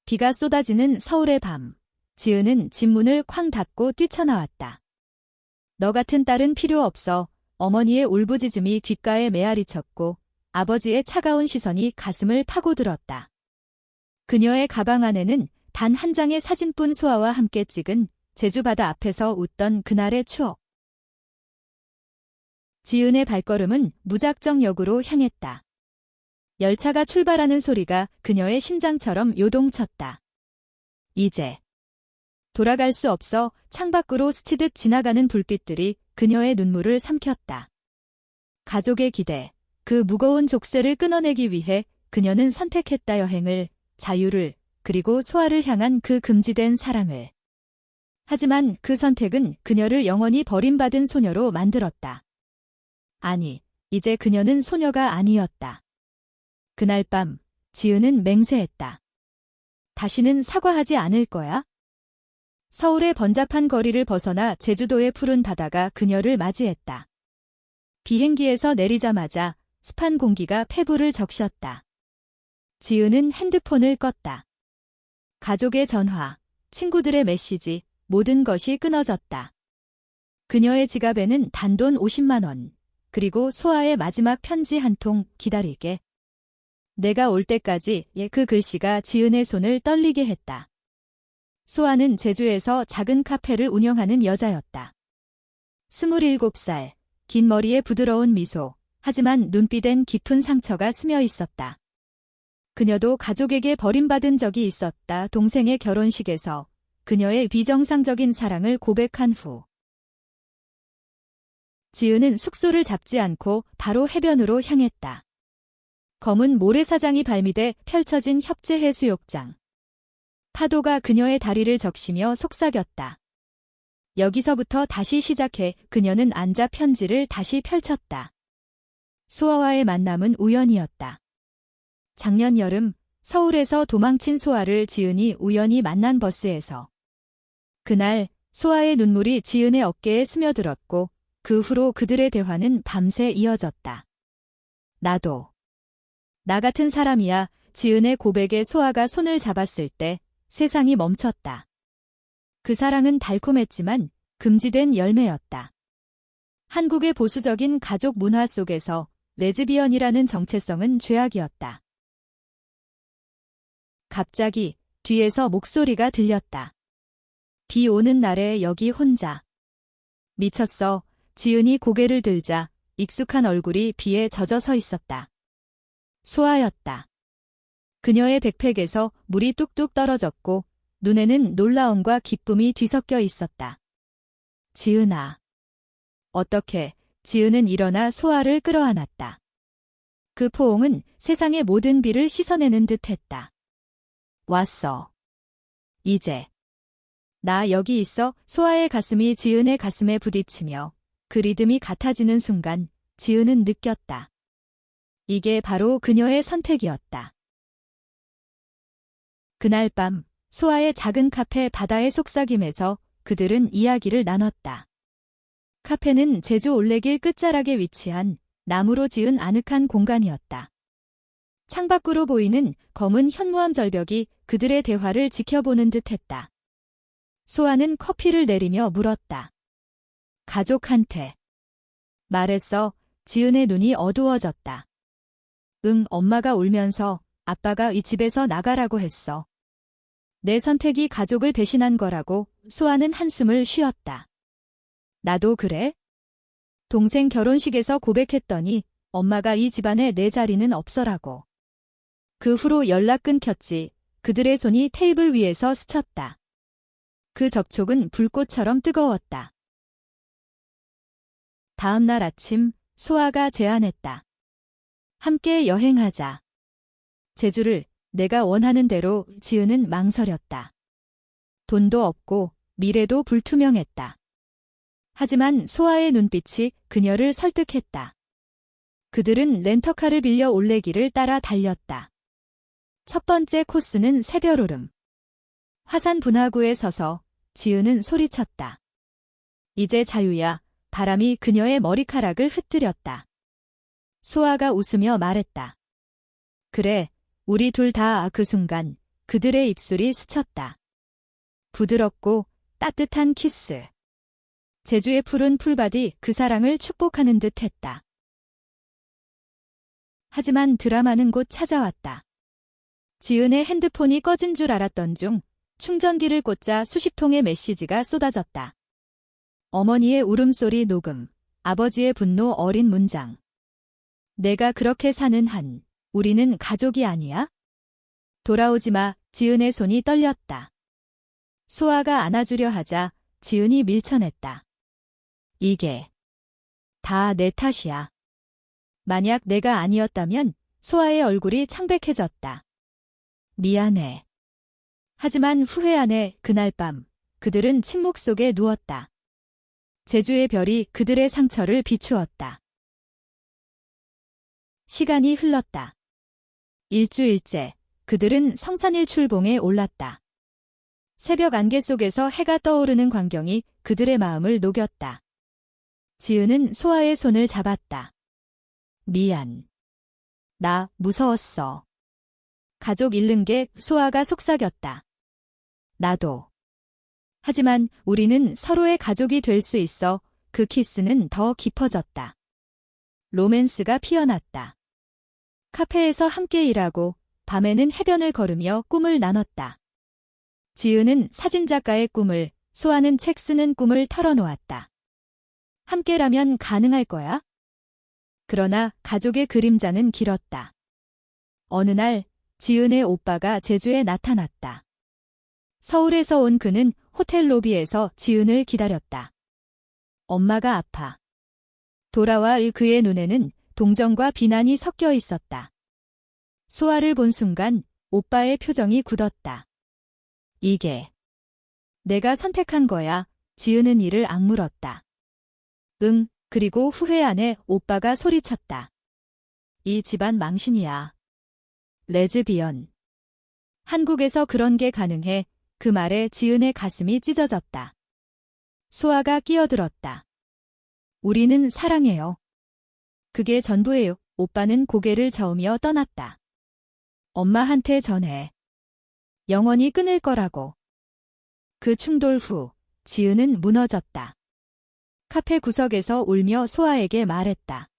비가 쏟아지는 서울의 밤. 지은은 집 문을 쾅 닫고 뛰쳐나왔다. 너 같은 딸은 필요 없어. 어머니의 울부짖음이 귓가에 메아리쳤고 아버지의 차가운 시선이 가슴을 파고들었다. 그녀의 가방 안에는 단 한 장의 사진뿐. 소아와 함께 찍은 제주 바다 앞에서 웃던 그날의 추억. 지은의 발걸음은 무작정역으로 향했다. 열차가 출발하는 소리가 그녀의 심장처럼 요동쳤다. 이제 돌아갈 수 없어. 창밖으로 스치듯 지나가는 불빛들이 그녀의 눈물을 삼켰다. 가족의 기대, 그 무거운 족쇄를 끊어내기 위해 그녀는 선택했다. 여행을, 자유를, 그리고 소아를 향한 그 금지된 사랑을. 하지만 그 선택은 그녀를 영원히 버림받은 소녀로 만들었다. 아니, 이제 그녀는 소녀가 아니었다. 그날 밤, 지은은 맹세했다. 다시는 사과하지 않을 거야? 서울의 번잡한 거리를 벗어나 제주도의 푸른 바다가 그녀를 맞이했다. 비행기에서 내리자마자 습한 공기가 폐부를 적셨다. 지은은 핸드폰을 껐다. 가족의 전화, 친구들의 메시지, 모든 것이 끊어졌다. 그녀의 지갑에는 단돈 50만 원, 그리고 소아의 마지막 편지 한 통. 기다리게. 내가 올 때까지. 그 글씨가 지은의 손을 떨리게 했다. 소아는 제주에서 작은 카페를 운영하는 여자였다. 27살, 긴 머리에 부드러운 미소, 하지만 눈빛엔 깊은 상처가 스며 있었다. 그녀도 가족에게 버림받은 적이 있었다. 동생의 결혼식에서 그녀의 비정상적인 사랑을 고백한 후. 지은은 숙소를 잡지 않고 바로 해변으로 향했다. 검은 모래사장이 발미돼 펼쳐진 협재 해수욕장. 파도가 그녀의 다리를 적시며 속삭였다. 여기서부터 다시 시작해. 그녀는 앉아 편지를 다시 펼쳤다. 소아와의 만남은 우연이었다. 작년 여름 서울에서 도망친 소아를 지은이 우연히 만난 버스에서. 그날 소아의 눈물이 지은의 어깨에 스며들었고 그 후로 그들의 대화는 밤새 이어졌다. 나도 나 같은 사람이야. 지은의 고백에 소아가 손을 잡았을 때 세상이 멈췄다. 그 사랑은 달콤했지만 금지된 열매였다. 한국의 보수적인 가족 문화 속에서 레즈비언이라는 정체성은 죄악이었다. 갑자기 뒤에서 목소리가 들렸다. 비 오는 날에 여기 혼자. 미쳤어. 지은이 고개를 들자 익숙한 얼굴이 비에 젖어 서 있었다. 소아였다. 그녀의 백팩에서 물이 뚝뚝 떨어졌고 눈에는 놀라움과 기쁨이 뒤섞여 있었다. 지은아. 어떻게? 지은은 일어나 소아를 끌어안았다. 그 포옹은 세상의 모든 비를 씻어내는 듯했다. 왔어. 이제. 나 여기 있어. 소아의 가슴이 지은의 가슴에 부딪히며 그 리듬이 같아지는 순간 지은은 느꼈다. 이게 바로 그녀의 선택이었다. 그날 밤 소아의 작은 카페 바다의 속삭임에서 그들은 이야기를 나눴다. 카페는 제주 올레길 끝자락에 위치한 나무로 지은 아늑한 공간이었다. 창밖으로 보이는 검은 현무암 절벽이 그들의 대화를 지켜보는 듯했다. 소아는 커피를 내리며 물었다. 가족한테 말했어. 지은의 눈이 어두워졌다. 응, 엄마가 울면서 아빠가 이 집에서 나가라고 했어. 내 선택이 가족을 배신한 거라고. 소아는 한숨을 쉬었다. 나도 그래? 동생 결혼식에서 고백했더니 엄마가 이 집안에 내 자리는 없어라고. 그 후로 연락 끊겼지. 그들의 손이 테이블 위에서 스쳤다. 그 접촉은 불꽃처럼 뜨거웠다. 다음 날 아침 소아가 제안했다. 함께 여행하자. 제주를. 내가 원하는 대로. 지은은 망설였다. 돈도 없고 미래도 불투명했다. 하지만 소아의 눈빛이 그녀를 설득했다. 그들은 렌터카를 빌려 올레길을 따라 달렸다. 첫 번째 코스는 새별오름. 화산 분화구에 서서 지은은 소리쳤다. 이제 자유야. 바람이 그녀의 머리카락을 흩뜨렸다. 소아가 웃으며 말했다. 그래, 우리 둘 다. 그 순간 그들의 입술이 스쳤다. 부드럽고 따뜻한 키스. 제주의 푸른 풀밭이 그 사랑을 축복하는 듯 했다. 하지만 드라마는 곧 찾아왔다. 지은의 핸드폰이 꺼진 줄 알았던 중 충전기를 꽂자 수십 통의 메시지가 쏟아졌다. 어머니의 울음소리 녹음, 아버지의 분노 어린 문장. 내가 그렇게 사는 한 우리는 가족이 아니야? 돌아오지 마. 지은의 손이 떨렸다. 소아가 안아주려 하자 지은이 밀쳐냈다. 이게 다 내 탓이야. 만약 내가 아니었다면 소아의 얼굴이 창백해졌다. 미안해. 하지만 후회 안 해. 그날 밤 그들은 침묵 속에 누웠다. 제주의 별이 그들의 상처를 비추었다. 시간이 흘렀다. 일주일째 그들은 성산일 출봉에 올랐다. 새벽 안개 속에서 해가 떠오르는 광경이 그들의 마음을 녹였다. 지은은 소아의 손을 잡았다. 미안. 나 무서웠어. 가족 잃는 게 소아가 속삭였다. 나도. 하지만 우리는 서로의 가족이 될 수 있어. 그 키스는 더 깊어졌다. 로맨스가 피어났다. 카페에서 함께 일하고 밤에는 해변을 걸으며 꿈을 나눴다. 지은은 사진작가의 꿈을, 소아는 책 쓰는 꿈을 털어놓았다. 함께라면 가능할 거야? 그러나 가족의 그림자는 길었다. 어느 날 지은의 오빠가 제주에 나타났다. 서울에서 온 그는 호텔 로비에서 지은을 기다렸다. 엄마가 아파. 돌아와 그의 눈에는 동정과 비난이 섞여 있었다. 소아를 본 순간 오빠의 표정이 굳었다. 이게 내가 선택한 거야. 지은은 이를 악물었다. 응, 그리고 후회 안에 오빠가 소리쳤다. 이 집안 망신이야. 레즈비언. 한국에서 그런 게 가능해. 그 말에 지은의 가슴이 찢어졌다. 소아가 끼어들었다. 우리는 사랑해요. 그게 전부예요. 오빠는 고개를 저으며 떠났다. 엄마한테 전해. 영원히 끊을 거라고. 그 충돌 후 지은은 무너졌다. 카페 구석에서 울며 소아에게 말했다.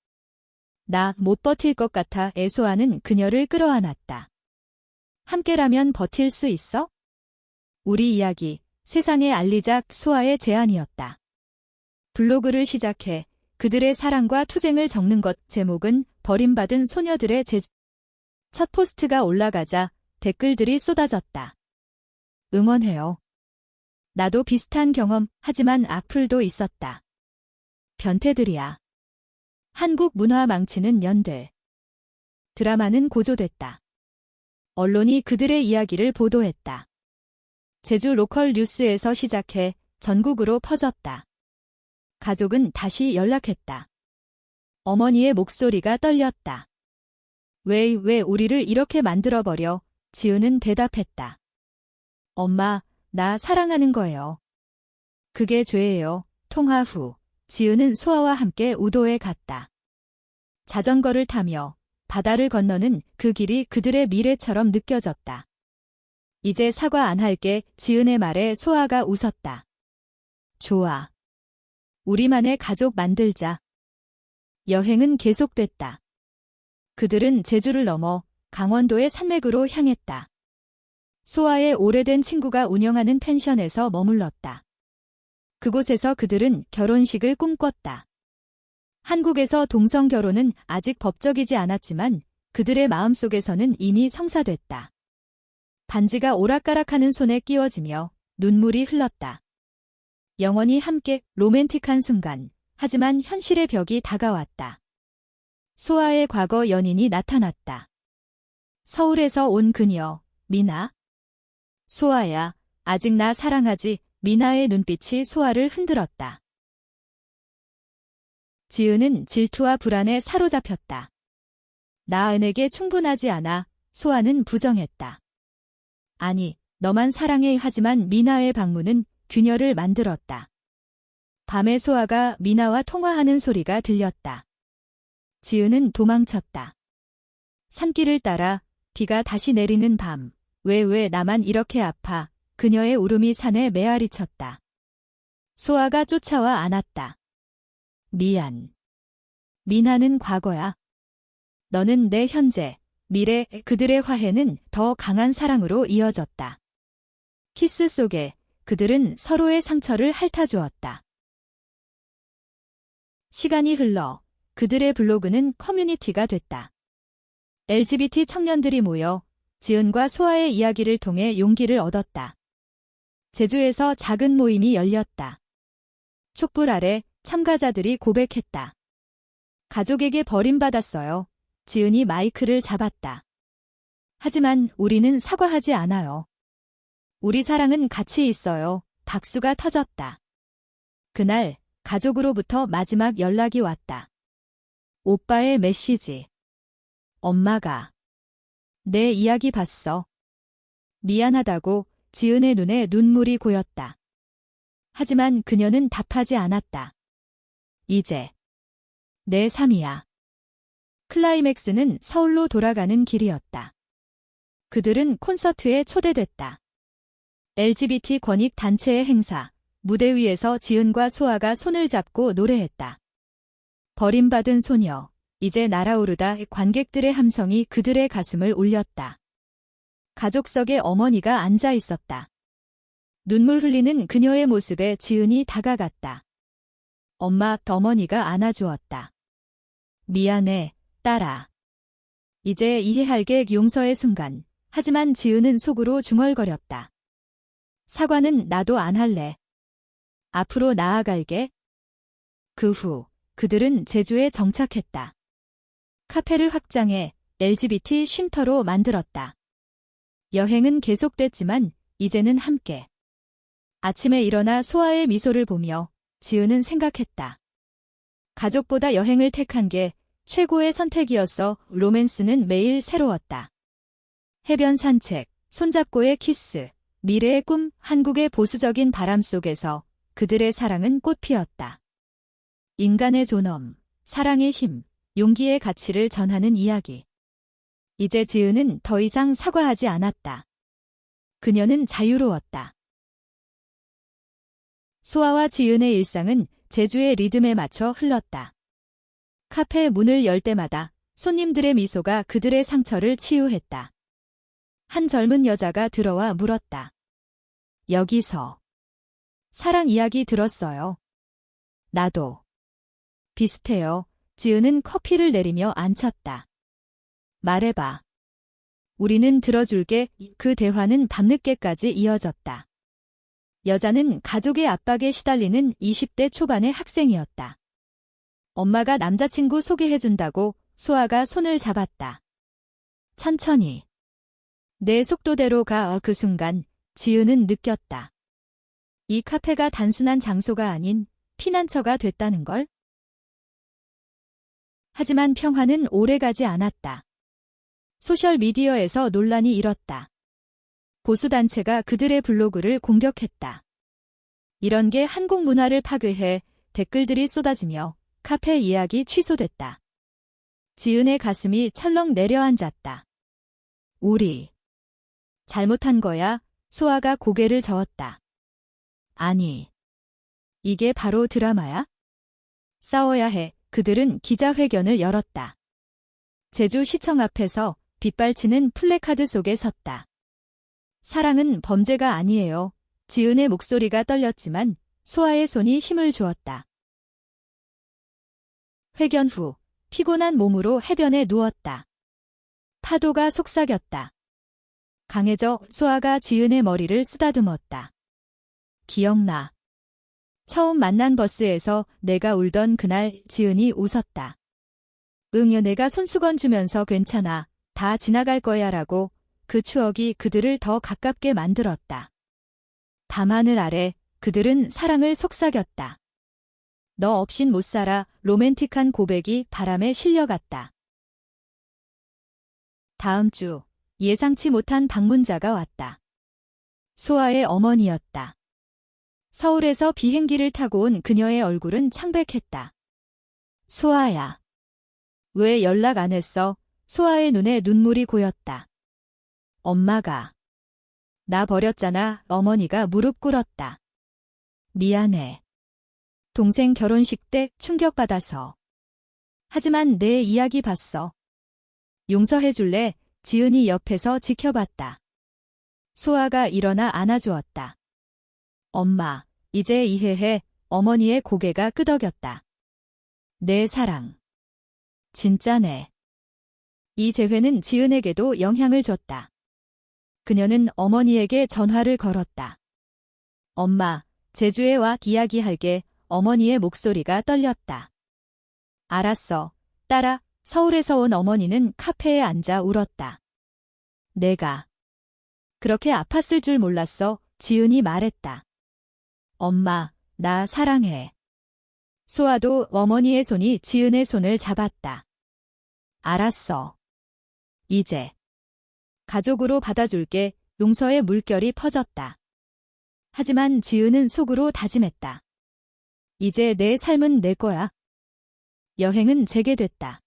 나 못 버틸 것 같아. 소아는 그녀를 끌어안았다. 함께라면 버틸 수 있어? 우리 이야기, 세상에 알리자. 소아의 제안이었다. 블로그를 시작해 그들의 사랑과 투쟁을 적는 것. 제목은 버림받은 소녀들의 제주. 첫 포스트가 올라가자 댓글들이 쏟아졌다. 응원해요. 나도 비슷한 경험, 하지만 악플도 있었다. 변태들이야. 한국 문화 망치는 년들. 드라마는 고조됐다. 언론이 그들의 이야기를 보도했다. 제주 로컬 뉴스에서 시작해 전국으로 퍼졌다. 가족은 다시 연락했다. 어머니의 목소리가 떨렸다. 왜 우리를 이렇게 만들어버려? 지은은 대답했다. 엄마, 나 사랑하는 거예요. 그게 죄예요. 통화 후 지은은 소아와 함께 우도에 갔다. 자전거를 타며 바다를 건너는 그 길이 그들의 미래처럼 느껴졌다. 이제 사과 안 할게. 지은의 말에 소아가 웃었다. 좋아. 우리만의 가족 만들자. 여행은 계속됐다. 그들은 제주를 넘어 강원도의 산맥으로 향했다. 소아의 오래된 친구가 운영하는 펜션에서 머물렀다. 그곳에서 그들은 결혼식을 꿈꿨다. 한국에서 동성 결혼은 아직 법적이지 않았지만 그들의 마음속에서는 이미 성사됐다. 반지가 오락가락하는 손에 끼워지며 눈물이 흘렀다. 영원히 함께. 로맨틱한 순간. 하지만 현실의 벽이 다가왔다. 소아의 과거 연인이 나타났다. 서울에서 온 그녀, 미나. 소아야, 아직 나 사랑하지? 미나의 눈빛이 소아를 흔들었다. 지은은 질투와 불안에 사로잡혔다. 나은에게 충분하지 않아. 소아는 부정했다. 아니, 너만 사랑해. 하지만 미나의 방문은 균열을 만들었다. 밤에 소아가 미나와 통화하는 소리가 들렸다. 지은은 도망쳤다. 산길을 따라 비가 다시 내리는 밤, 왜 나만 이렇게 아파. 그녀의 울음이 산에 메아리 쳤다. 소아가 쫓아와 안았다. 미안. 민하는 과거야. 너는 내 현재, 미래. 그들의 화해는 더 강한 사랑으로 이어졌다. 키스 속에 그들은 서로의 상처를 핥아주었다. 시간이 흘러 그들의 블로그는 커뮤니티가 됐다. LGBT 청년들이 모여 지은과 소아의 이야기를 통해 용기를 얻었다. 제주에서 작은 모임이 열렸다. 촛불 아래 참가자들이 고백했다. 가족에게 버림받았어요. 지은이 마이크를 잡았다. 하지만 우리는 사과하지 않아요. 우리 사랑은 가치 있어요. 박수가 터졌다. 그날 가족으로부터 마지막 연락이 왔다. 오빠의 메시지. 엄마가 내 이야기 봤어. 미안하다고. 지은의 눈에 눈물이 고였다. 하지만 그녀는 답하지 않았다. 이제 내 삶이야. 클라이맥스는 서울로 돌아가는 길이었다. 그들은 콘서트에 초대됐다. LGBT 권익 단체의 행사, 무대 위에서 지은과 소아가 손을 잡고 노래했다. 버림받은 소녀, 이제 날아오르다. 관객들의 함성이 그들의 가슴을 울렸다. 가족석에 어머니가 앉아 있었다. 눈물 흘리는 그녀의 모습에 지은이 다가갔다. 엄마, 어머니가 안아주었다. 미안해, 딸아. 이제 이해할게. 용서의 순간. 하지만 지은은 속으로 중얼거렸다. 사과는 나도 안 할래. 앞으로 나아갈게. 그 후 그들은 제주에 정착했다. 카페를 확장해 LGBT 쉼터로 만들었다. 여행은 계속됐지만 이제는 함께. 아침에 일어나 소아의 미소를 보며 지은은 생각했다. 가족보다 여행을 택한 게 최고의 선택이었어. 로맨스는 매일 새로웠다. 해변 산책, 손잡고의 키스, 미래의 꿈. 한국의 보수적인 바람 속에서 그들의 사랑은 꽃피었다. 인간의 존엄, 사랑의 힘, 용기의 가치를 전하는 이야기. 이제 지은은 더 이상 사과하지 않았다. 그녀는 자유로웠다. 소아와 지은의 일상은 제주의 리듬에 맞춰 흘렀다. 카페 문을 열 때마다 손님들의 미소가 그들의 상처를 치유했다. 한 젊은 여자가 들어와 물었다. 여기서 사랑 이야기 들었어요. 나도. 비슷해요. 지은은 커피를 내리며 앉혔다. 말해봐. 우리는 들어줄게. 그 대화는 밤늦게까지 이어졌다. 여자는 가족의 압박에 시달리는 20대 초반의 학생이었다. 엄마가 남자친구 소개해준다고 소아가 손을 잡았다. 천천히. 내 속도대로 가. 그 순간 지은은 느꼈다. 이 카페가 단순한 장소가 아닌 피난처가 됐다는 걸. 하지만 평화는 오래가지 않았다. 소셜미디어에서 논란이 일었다. 보수단체가 그들의 블로그를 공격했다. 이런 게 한국 문화를 파괴해. 댓글들이 쏟아지며 카페 예약이 취소됐다. 지은의 가슴이 철렁 내려앉았다. 우리 잘못한 거야. 소아가 고개를 저었다. 아니, 이게 바로 드라마야? 싸워야 해. 그들은 기자회견을 열었다. 제주시청 앞에서 빗발치는 플래카드 속에 섰다. 사랑은 범죄가 아니에요. 지은의 목소리가 떨렸지만 소아의 손이 힘을 주었다. 회견 후 피곤한 몸으로 해변에 누웠다. 파도가 속삭였다. 강해져. 소아가 지은의 머리를 쓰다듬었다. 기억나. 처음 만난 버스에서 내가 울던 그날. 지은이 웃었다. 응여. 내가 손수건 주면서 괜찮아. 다 지나갈 거야 라고. 그 추억이 그들을 더 가깝게 만들었다. 밤하늘 아래 그들은 사랑을 속삭였다. 너 없인 못 살아. 로맨틱한 고백이 바람에 실려갔다. 다음 주 예상치 못한 방문자가 왔다. 소아의 어머니였다. 서울에서 비행기를 타고 온 그녀의 얼굴은 창백했다. 소아야. 왜 연락 안 했어? 소아의 눈에 눈물이 고였다. 엄마가 나 버렸잖아. 어머니가 무릎 꿇었다. 미안해. 동생 결혼식 때 충격받아서. 하지만 내 이야기 봤어. 용서해줄래? 지은이 옆에서 지켜봤다. 소아가 일어나 안아주었다. 엄마, 이제 이해해. 어머니의 고개가 끄덕였다. 내 사랑. 진짜네. 이 재회는 지은에게도 영향을 줬다. 그녀는 어머니에게 전화를 걸었다. 엄마, 제주에 와 이야기할게. 어머니의 목소리가 떨렸다. 알았어. 딸아. 서울에서 온 어머니는 카페에 앉아 울었다. 내가 그렇게 아팠을 줄 몰랐어. 지은이 말했다. 엄마, 나 사랑해. 소아도 어머니의 손이 지은의 손을 잡았다. 알았어. 이제 가족으로 받아줄게. 용서의 물결이 퍼졌다. 하지만 지은은 속으로 다짐했다. 이제 내 삶은 내 거야. 여행은 재개됐다.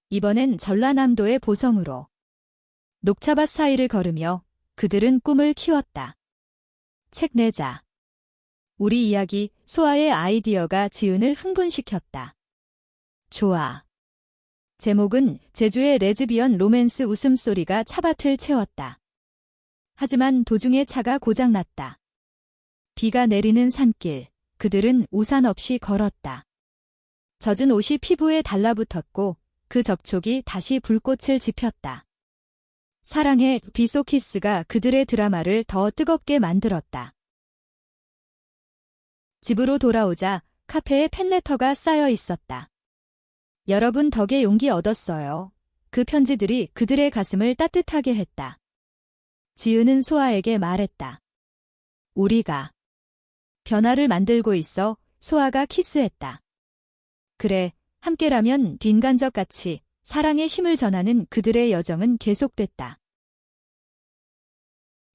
이번엔 전라남도의 보성으로. 녹차밭 사이를 걸으며 그들은 꿈을 키웠다. 책 내자. 우리 이야기. 소아의 아이디어가 지은을 흥분시켰다. 좋아. 제목은 제주의 레즈비언 로맨스. 웃음소리가 차밭을 채웠다. 하지만 도중에 차가 고장났다. 비가 내리는 산길. 그들은 우산 없이 걸었다. 젖은 옷이 피부에 달라붙었고 그 접촉이 다시 불꽃을 지폈다. 사랑의 비소 키스가 그들의 드라마를 더 뜨겁게 만들었다. 집으로 돌아오자 카페에 팬레터가 쌓여 있었다. 여러분 덕에 용기 얻었어요. 그 편지들이 그들의 가슴을 따뜻하게 했다. 지은은 소아에게 말했다. 우리가 변화를 만들고 있어. 소아가 키스했다. 그래, 함께라면 빈간적같이 사랑의 힘을 전하는 그들의 여정은 계속됐다.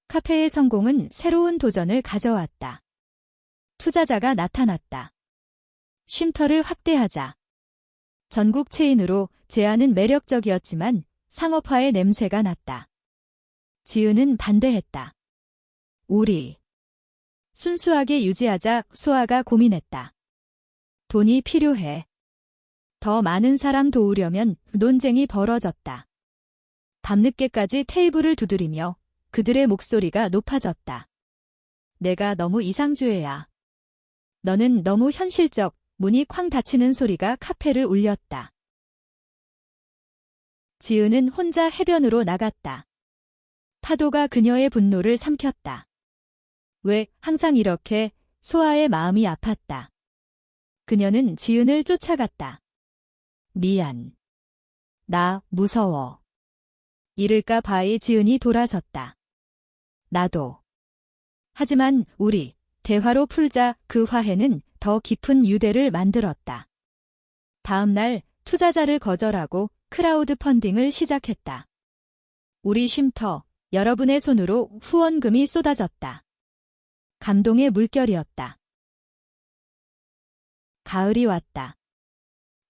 카페의 성공은 새로운 도전을 가져왔다. 투자자가 나타났다. 쉼터를 확대하자. 전국 체인으로 제안은 매력적이었지만 상업화의 냄새가 났다. 지은은 반대했다. 우리 순수하게 유지하자. 소아가 고민했다. 돈이 필요해. 더 많은 사람 도우려면 논쟁이 벌어졌다. 밤늦게까지 테이블을 두드리며 그들의 목소리가 높아졌다. 내가 너무 이상주의야. 너는 너무 현실적. 문이 쾅 닫히는 소리가 카페를 울렸다. 지은은 혼자 해변으로 나갔다. 파도가 그녀의 분노를 삼켰다. 왜 항상 이렇게? 소아의 마음이 아팠다. 그녀는 지은을 쫓아갔다. 미안. 나 무서워. 이럴까 봐이 지은이 돌아섰다. 나도. 하지만 우리 대화로 풀자. 그 화해는 더 깊은 유대를 만들었다. 다음 날 투자자를 거절하고 크라우드 펀딩을 시작했다. 우리 쉼터, 여러분의 손으로 후원금이 쏟아졌다. 감동의 물결이었다. 가을이 왔다.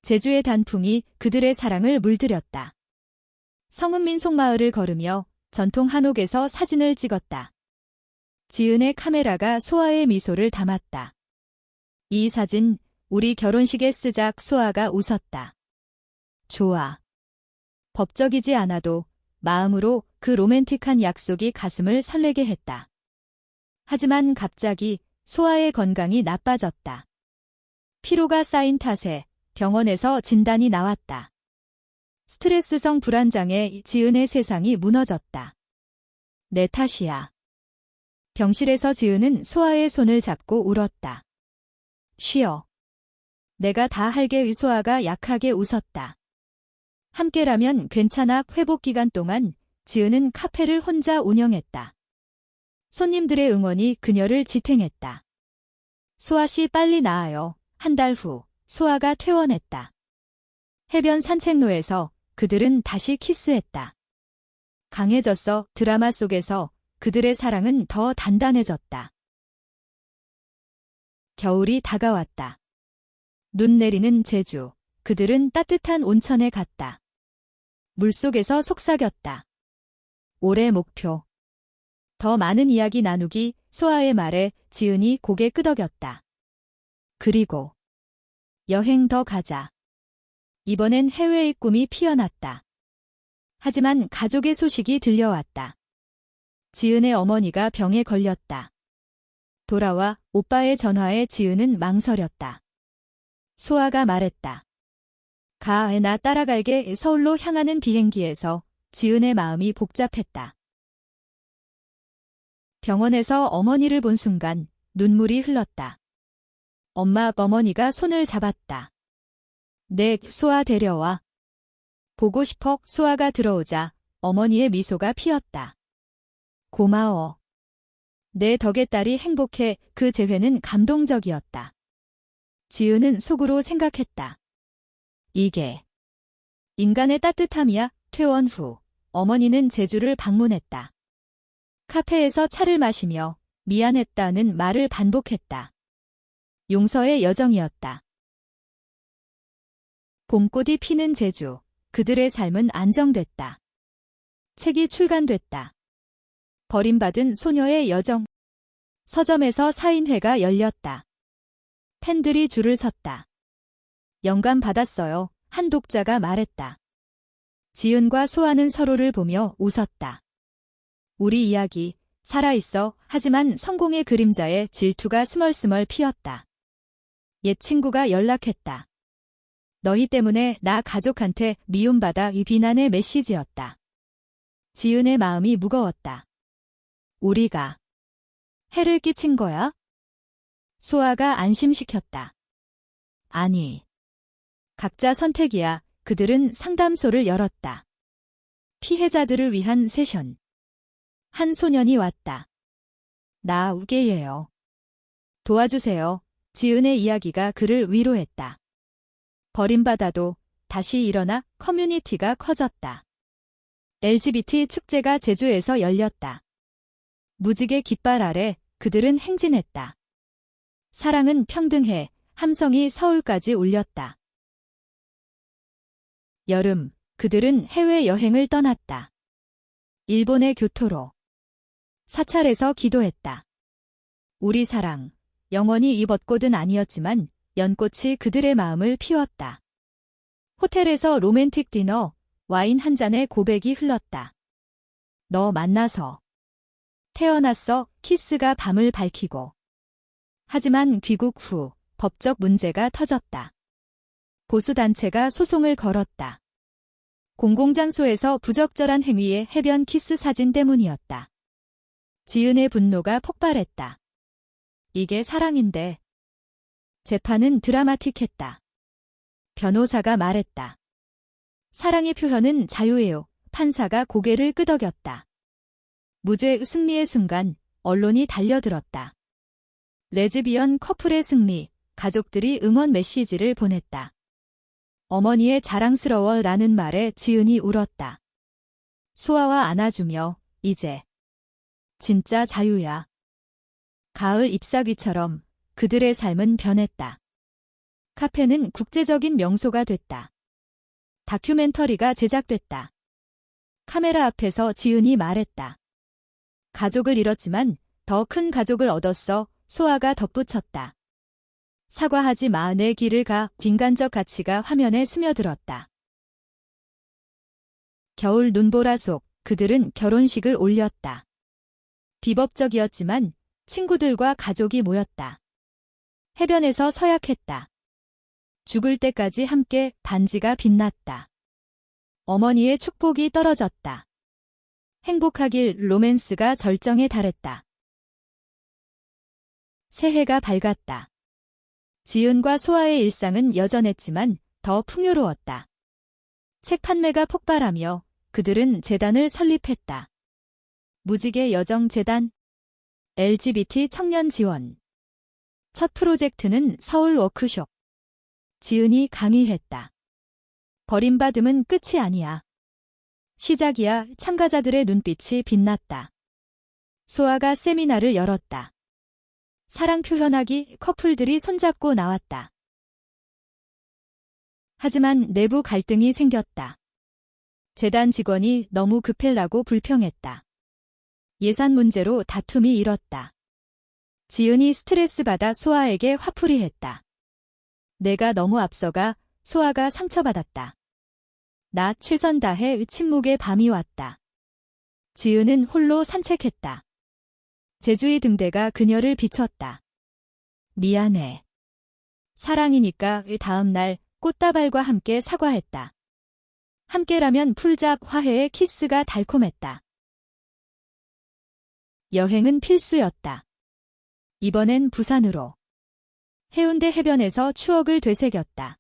제주의 단풍이 그들의 사랑을 물들였다. 성읍민 속마을을 걸으며 전통 한옥에서 사진을 찍었다. 지은의 카메라가 소아의 미소를 담았다. 이 사진, 우리 결혼식에 쓰자. 소아가 웃었다. 좋아. 법적이지 않아도 마음으로 그 로맨틱한 약속이 가슴을 설레게 했다. 하지만 갑자기 소아의 건강이 나빠졌다. 피로가 쌓인 탓에 병원에서 진단이 나왔다. 스트레스성 불안장애. 지은의 세상이 무너졌다. 내 탓이야. 병실에서 지은은 소아의 손을 잡고 울었다. 쉬어. 내가 다 할게. 소아가 약하게 웃었다. 함께라면 괜찮아. 회복 기간 동안 지은은 카페를 혼자 운영했다. 손님들의 응원이 그녀를 지탱했다. 소아씨 빨리 나아요. 한 달 후 소아가 퇴원했다. 해변 산책로에서 그들은 다시 키스했다. 강해졌어. 드라마 속에서 그들의 사랑은 더 단단해졌다. 겨울이 다가왔다. 눈 내리는 제주. 그들은 따뜻한 온천에 갔다. 물속에서 속삭였다. 올해 목표. 더 많은 이야기 나누기 소아의 말에 지은이 고개 끄덕였다. 그리고 여행 더 가자. 이번엔 해외의 꿈이 피어났다. 하지만 가족의 소식이 들려왔다. 지은의 어머니가 병에 걸렸다. 돌아와 오빠의 전화에 지은은 망설였다. 소아가 말했다. 가, 나 따라갈게. 서울로 향하는 비행기에서 지은의 마음이 복잡했다. 병원에서 어머니를 본 순간 눈물이 흘렀다. 어머니가 손을 잡았다. 네, 소아 데려와. 보고 싶어. 소아가 들어오자 어머니의 미소가 피었다. 고마워. 내 덕에 딸이 행복해. 그 재회는 감동적이었다. 지은은 속으로 생각했다. 이게 인간의 따뜻함이야. 퇴원 후 어머니는 제주를 방문했다. 카페에서 차를 마시며 미안했다는 말을 반복했다. 용서의 여정이었다. 봄꽃이 피는 제주. 그들의 삶은 안정됐다. 책이 출간됐다. 버림받은 소녀의 여정. 서점에서 사인회가 열렸다. 팬들이 줄을 섰다. 영감 받았어요. 한 독자가 말했다. 지은과 소아는 서로를 보며 웃었다. 우리 이야기, 살아있어. 하지만 성공의 그림자에 질투가 스멀스멀 피었다. 옛 친구가 연락했다. 너희 때문에 나 가족한테 미움받아. 이 비난의 메시지였다. 지은의 마음이 무거웠다. 우리가 해를 끼친 거야? 소아가 안심시켰다. 아니. 각자 선택이야. 그들은 상담소를 열었다. 피해자들을 위한 세션. 한 소년이 왔다. 나 우게예요. 도와주세요. 지은의 이야기가 그를 위로했다. 버림받아도 다시 일어나. 커뮤니티가 커졌다. LGBT 축제가 제주에서 열렸다. 무지개 깃발 아래 그들은 행진했다. 사랑은 평등해. 함성이 서울까지 울렸다. 여름, 그들은 해외여행을 떠났다. 일본의 교토로. 사찰에서 기도했다. 우리 사랑, 영원히 이 벚꽃은 아니었지만 연꽃이 그들의 마음을 피웠다. 호텔에서 로맨틱 디너, 와인 한 잔에 고백이 흘렀다. 너 만나서 태어났어. 키스가 밤을 밝히고. 하지만 귀국 후 법적 문제가 터졌다. 보수단체가 소송을 걸었다. 공공장소에서 부적절한 행위의 해변 키스 사진 때문이었다. 지은의 분노가 폭발했다. 이게 사랑인데. 재판은 드라마틱했다. 변호사가 말했다. 사랑의 표현은 자유예요. 판사가 고개를 끄덕였다. 무죄 승리의 순간 언론이 달려들었다. 레즈비언 커플의 승리, 가족들이 응원 메시지를 보냈다. 어머니의 자랑스러워 라는 말에 지은이 울었다. 소아와 안아주며 이제 진짜 자유야. 가을 잎사귀처럼 그들의 삶은 변했다. 카페는 국제적인 명소가 됐다. 다큐멘터리가 제작됐다. 카메라 앞에서 지은이 말했다. 가족을 잃었지만 더 큰 가족을 얻었어. 소아가 덧붙였다. 사과하지 마. 내 길을 가. 빈간적 가치가 화면에 스며들었다. 겨울 눈보라 속 그들은 결혼식을 올렸다. 비법적이었지만 친구들과 가족이 모였다. 해변에서 서약했다. 죽을 때까지 함께. 반지가 빛났다. 어머니의 축복이 떨어졌다. 행복하길. 로맨스가 절정에 달했다. 새해가 밝았다. 지은과 소아의 일상은 여전했지만 더 풍요로웠다. 책 판매가 폭발하며 그들은 재단을 설립했다. 무지개 여정 재단, LGBT 청년 지원. 첫 프로젝트는 서울 워크숍. 지은이 강의했다. 버림받음은 끝이 아니야. 시작이야. 참가자들의 눈빛이 빛났다. 소아가 세미나를 열었다. 사랑 표현하기. 커플들이 손잡고 나왔다. 하지만 내부 갈등이 생겼다. 재단 직원이 너무 급해라고 불평했다. 예산 문제로 다툼이 일었다. 지은이 스트레스 받아 소아에게 화풀이했다. 내가 너무 앞서가 소아가 상처받았다. 나 최선 다해 침묵의 밤이 왔다. 지은은 홀로 산책했다. 제주의 등대가 그녀를 비췄다. 미안해. 사랑이니까 다음 날 꽃다발과 함께 사과했다. 함께라면 풀잡 화해의 키스가 달콤했다. 여행은 필수였다. 이번엔 부산으로. 해운대 해변에서 추억을 되새겼다.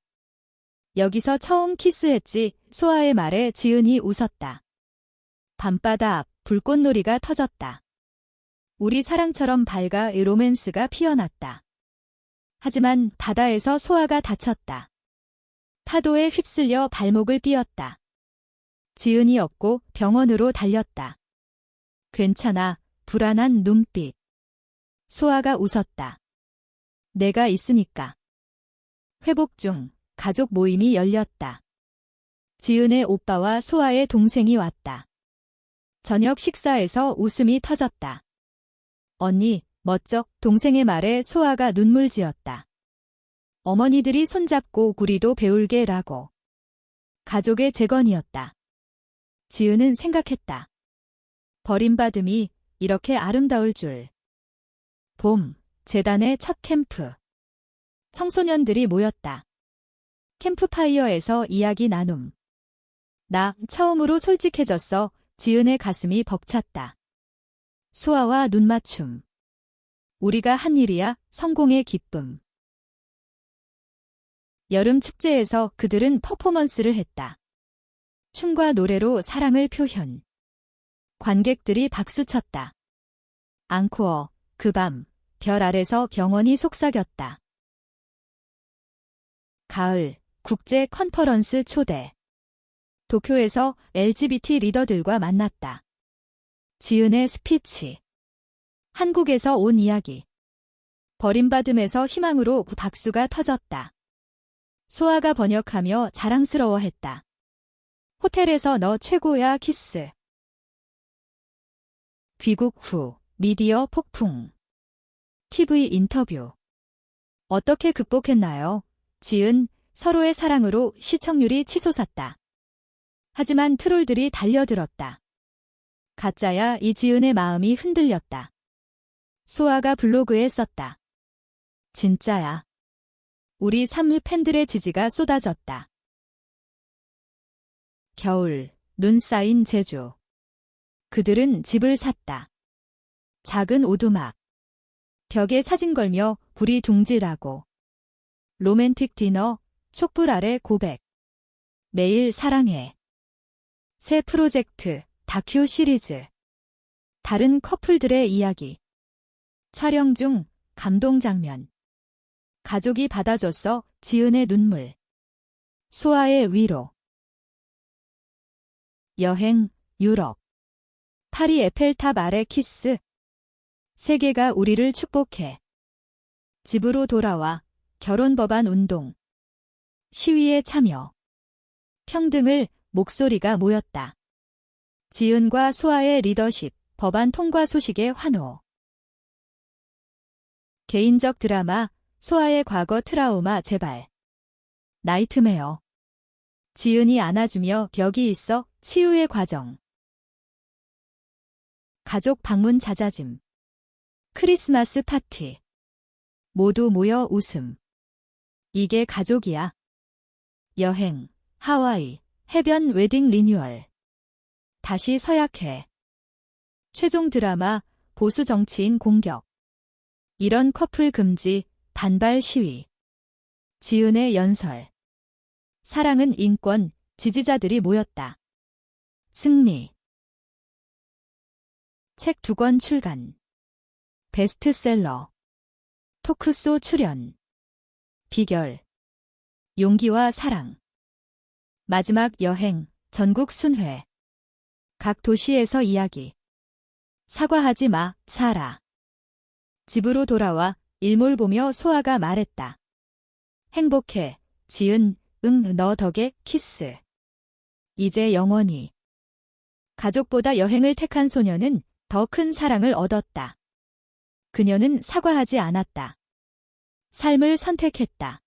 여기서 처음 키스했지. 소아의 말에 지은이 웃었다. 밤바다 앞 불꽃놀이가 터졌다. 우리 사랑처럼 밝아 로맨스가 피어났다. 하지만 바다에서 소아가 다쳤다. 파도에 휩쓸려 발목을 삐었다. 지은이 업고 병원으로 달렸다. 괜찮아. 불안한 눈빛. 소아가 웃었다. 내가 있으니까. 회복 중 가족 모임이 열렸다. 지은의 오빠와 소아의 동생이 왔다. 저녁 식사에서 웃음이 터졌다. 언니, 멋져. 동생의 말에 소아가 눈물 지었다. 어머니들이 손잡고 우리도 배울게라고. 가족의 재건이었다. 지은은 생각했다. 버림받음이 이렇게 아름다울 줄. 봄, 재단의 첫 캠프. 청소년들이 모였다. 캠프파이어에서 이야기 나눔. 나 처음으로 솔직해졌어. 지은의 가슴이 벅찼다. 소아와 눈맞춤. 우리가 한 일이야. 성공의 기쁨. 여름 축제에서 그들은 퍼포먼스를 했다. 춤과 노래로 사랑을 표현. 관객들이 박수쳤다. 앙코어, 그 밤, 별 아래서 경원이 속삭였다. 가을, 국제 컨퍼런스 초대. 도쿄에서 LGBT 리더들과 만났다. 지은의 스피치. 한국에서 온 이야기. 버림받음에서 희망으로 박수가 터졌다. 소아가 번역하며 자랑스러워했다. 호텔에서 너 최고야 키스. 귀국 후 미디어 폭풍. TV 인터뷰. 어떻게 극복했나요? 지은, 서로의 사랑으로 시청률이 치솟았다. 하지만 트롤들이 달려들었다. 가짜야. 이지은의 마음이 흔들렸다. 소아가 블로그에 썼다. 진짜야. 우리 삼루 팬들의 지지가 쏟아졌다. 겨울, 눈 쌓인 제주. 그들은 집을 샀다. 작은 오두막. 벽에 사진 걸며 불이 둥지라고. 로맨틱 디너, 촛불 아래 고백. 매일 사랑해. 새 프로젝트, 다큐 시리즈. 다른 커플들의 이야기. 촬영 중 감동 장면. 가족이 받아줬어. 지은의 눈물. 소아의 위로. 여행, 유럽. 파리 에펠탑 아래 키스. 세계가 우리를 축복해. 집으로 돌아와. 결혼 법안 운동. 시위에 참여. 평등을 목소리가 모였다. 지은과 소아의 리더십, 법안 통과 소식에 환호. 개인적 드라마, 소아의 과거 트라우마 재발. 나이트메어. 지은이 안아주며 벽이 있어 치유의 과정. 가족 방문 잦아짐. 크리스마스 파티. 모두 모여 웃음. 이게 가족이야. 여행, 하와이, 해변 웨딩 리뉴얼. 다시 서약해. 최종 드라마, 보수 정치인 공격. 이런 커플 금지, 반발 시위. 지은의 연설. 사랑은 인권, 지지자들이 모였다. 승리. 책 2권 출간. 베스트셀러. 토크쇼 출연. 비결. 용기와 사랑. 마지막 여행, 전국 순회. 각 도시에서 이야기. 사과하지 마, 사라. 집으로 돌아와 일몰 보며 소아가 말했다. 행복해, 지은, 응, 너 덕에 키스. 이제 영원히. 가족보다 여행을 택한 소녀는 더 큰 사랑을 얻었다. 그녀는 사과하지 않았다. 삶을 선택했다.